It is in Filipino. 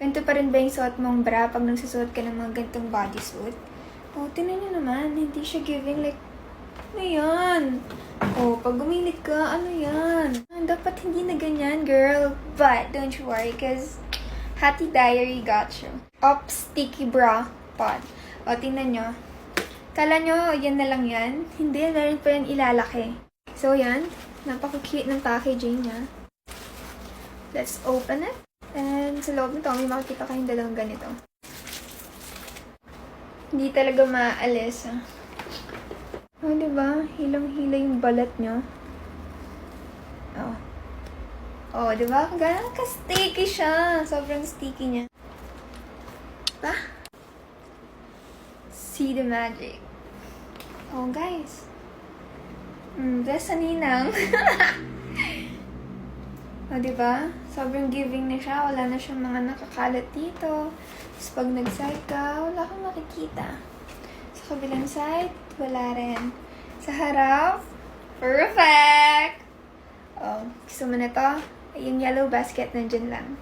Ganito pa rin ba yung suot mong bra pag nagsusuot ka ng mga ganitong bodysuit? Oh, tingnan nyo naman. Hindi siya giving like, ano yan? Oh, pag gumilit ka, ano yan? Dapat hindi na ganyan, girl. But, don't you worry, cause Hattie Diary got you. Up sticky bra pod. O, tingnan nyo. Kala nyo, yan na lang yan? Hindi, meron pa yan ilalaki. So, yan. Napaka-cute ng packaging niya. Let's open it. And sa loob nito, may makikita kayong dalawang ganito. Hindi talaga maalis, ah. Oh, diba? Hilang-hila yung balat nyo. Oh. Oh, diba? Ganun ka-sticky siya. Sobrang sticky niya. Diba? See the magic. Oh, guys. Bless sa ninang. O, diba? Sobrang giving na siya. Wala na siyang mga nakakalat dito. Tapos pag nag-side ka, wala kang makikita. Sa kabilang side, wala rin. Sa harap, perfect! Oh, gusto mo na to? Yung yellow basket nandyan lang.